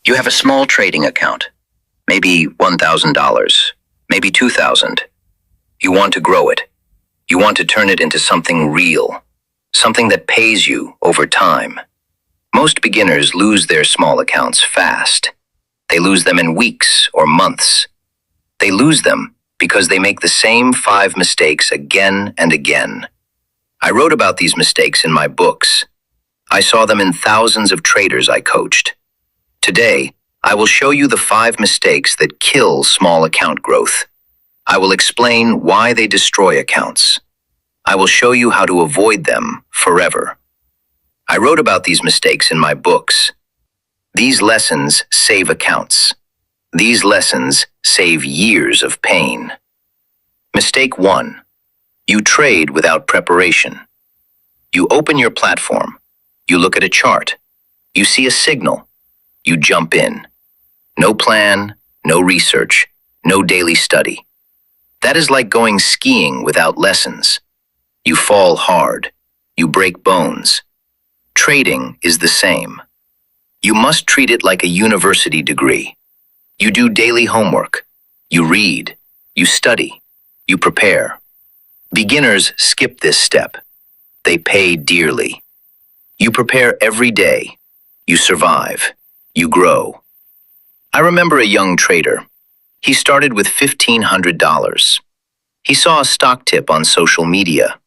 You have a small trading account, maybe $1,000, maybe $2,000. You want to grow it. You want to turn it into something real, something that pays you over time. Most beginners lose their small accounts fast. They lose them in weeks or months. They lose them because they make the same 5 mistakes again and again. I wrote about these mistakes in my books. I saw them in thousands of traders I coached. Today, I will show you the 5 mistakes that kill small account growth. I will explain why they destroy accounts. I will show you how to avoid them forever. I wrote about these mistakes in my books. These lessons save accounts. These lessons save years of pain. Mistake 1. You trade without preparation. You open your platform. You look at a chart. You see a signal. You jump in. No plan, no research, no daily study. That is like going skiing without lessons. You fall hard. You break bones. Trading is the same. You must treat it like a university degree. You do daily homework. You read. You study. You prepare. Beginners skip this step. They pay dearly. You prepare every day. You survive. You grow. I remember a young trader. He started with $1,500. He saw a stock tip on social media.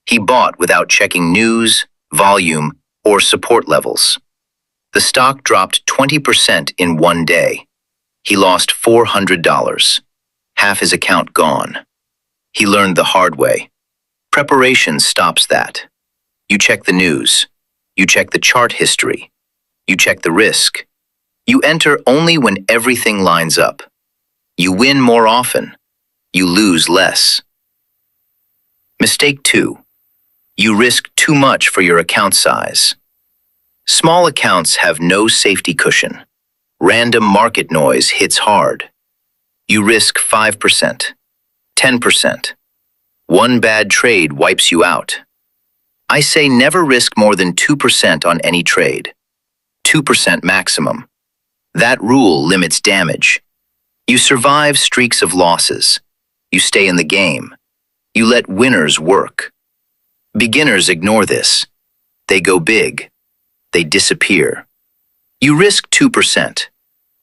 He bought without checking news, volume, or support levels. The stock dropped 20% in one day. He lost $400. Half his account gone. He learned the hard way. Preparation stops that. You check the news. You check the chart history. You check the risk. You enter only when everything lines up. You win more often. You lose less. Mistake 2. You risk too much for your account size. Small accounts have no safety cushion. Random market noise hits hard. You risk 5%, 10%. One bad trade wipes you out. I say never risk more than 2% on any trade. 2% maximum. That rule limits damage. You survive streaks of losses. You stay in the game. You let winners work. Beginners ignore this. They go big. They disappear. You risk 2%.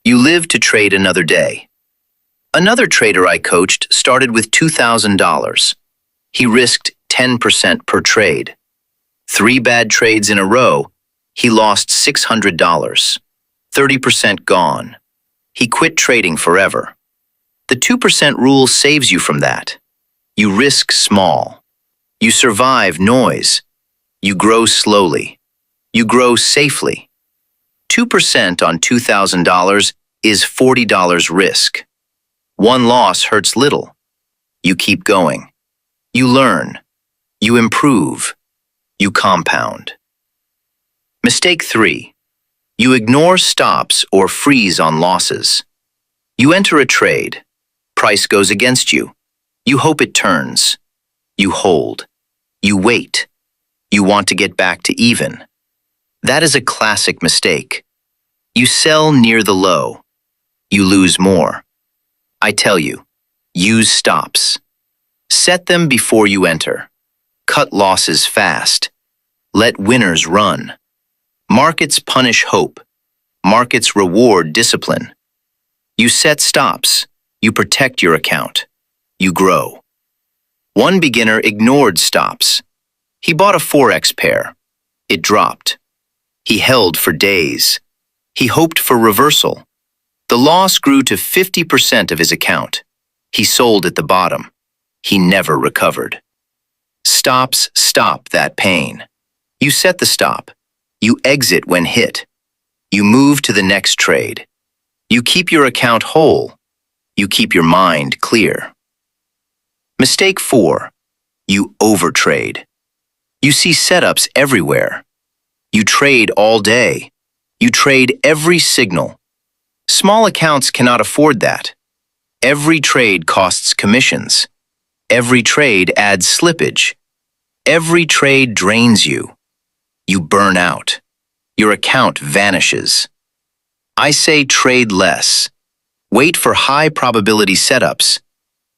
You live to trade another day. Another trader I coached started with $2,000. He risked 10% per trade. 3 bad trades in a row, he lost $600. 30% gone. He quit trading forever. The 2% rule saves you from that. You risk small. You survive noise. You grow slowly. You grow safely. 2% on $2,000 is $40 risk. One loss hurts little. You keep going. You learn. You improve. You compound. Mistake 3. You ignore stops or freeze on losses. You enter a trade. Price goes against you. You hope it turns. You hold. You wait. You want to get back to even. That is a classic mistake. You sell near the low. You lose more. I tell you, use stops. Set them before you enter. Cut losses fast. Let winners run. Markets punish hope. Markets reward discipline. You set stops. You protect your account. You grow. One beginner ignored stops. He bought a Forex pair. It dropped. He held for days. He hoped for reversal. The loss grew to 50% of his account. He sold at the bottom. He never recovered. Stops stop that pain. You set the stop. You exit when hit. You move to the next trade. You keep your account whole. You keep your mind clear. Mistake 4. You overtrade. You see setups everywhere. You trade all day. You trade every signal. Small accounts cannot afford that. Every trade costs commissions. Every trade adds slippage. Every trade drains you. You burn out. Your account vanishes. I say trade less. Wait for high probability setups.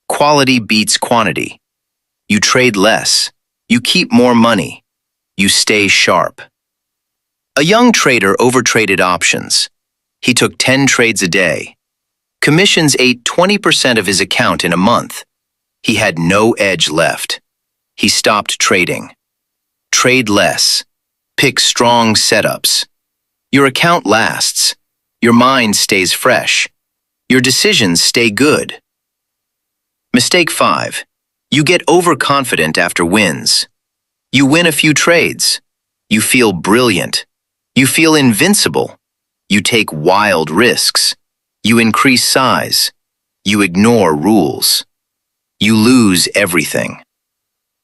Quality beats quantity. You trade less. You keep more money. You stay sharp. A young trader overtraded options. He took 10 trades a day. Commissions ate 20% of his account in a month. He had no edge left. He stopped trading. Trade less. Pick strong setups. Your account lasts. Your mind stays fresh. Your decisions stay good. Mistake 5. You get overconfident after wins. You win a few trades. You feel brilliant. You feel invincible. You take wild risks. You increase size. You ignore rules. You lose everything.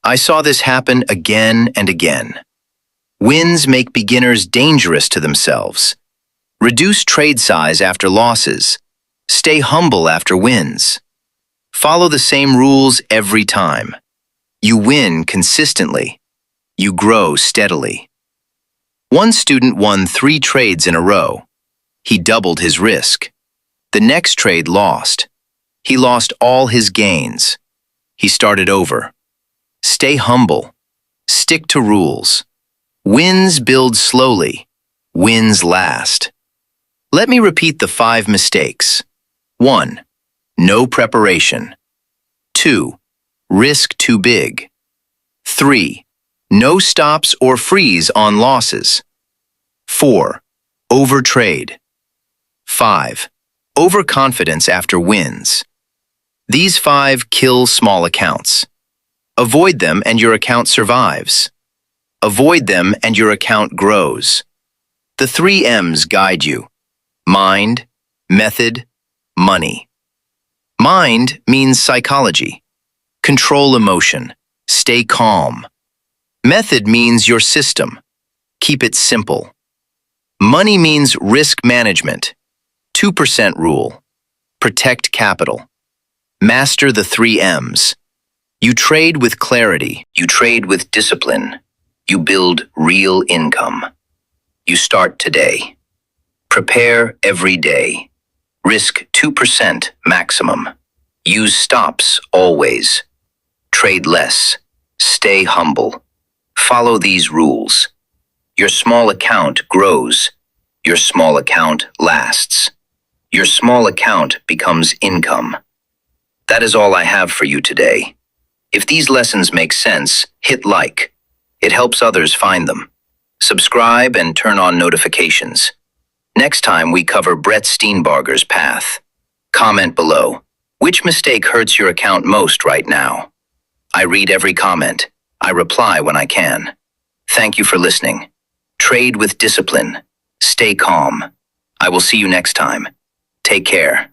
I saw this happen again and again. Wins make beginners dangerous to themselves. Reduce trade size after losses. Stay humble after wins. Follow the same rules every time. You win consistently. You grow steadily. One student won 3 trades in a row. He doubled his risk. The next trade lost. He lost all his gains. He started over. Stay humble. Stick to rules. Wins build slowly. Wins last. Let me repeat the 5 mistakes. 1. No preparation. 2. Risk too big. 3. No stops or freeze on losses. 4. Overtrade. 5. Overconfidence after wins. These 5 kill small accounts. Avoid them and your account survives. Avoid them and your account grows. The 3 M's guide you. Mind, method, money. Mind means psychology. Control emotion. Stay calm. Method means your system. Keep it simple. Money means risk management. 2% rule. Protect capital. Master the 3 M's. You trade with clarity. You trade with discipline. You build real income. You start today. Prepare every day. Risk 2% maximum. Use stops always. Trade less. Stay humble. Follow these rules. Your small account grows. Your small account lasts. Your small account becomes income. That is all I have for you today. If these lessons make sense, hit like. It helps others find them. Subscribe and turn on notifications. Next time we cover Brett Steenbarger's path. Comment below. Which mistake hurts your account most right now? I read every comment. I reply when I can. Thank you for listening. Trade with discipline. Stay calm. I will see you next time. Take care.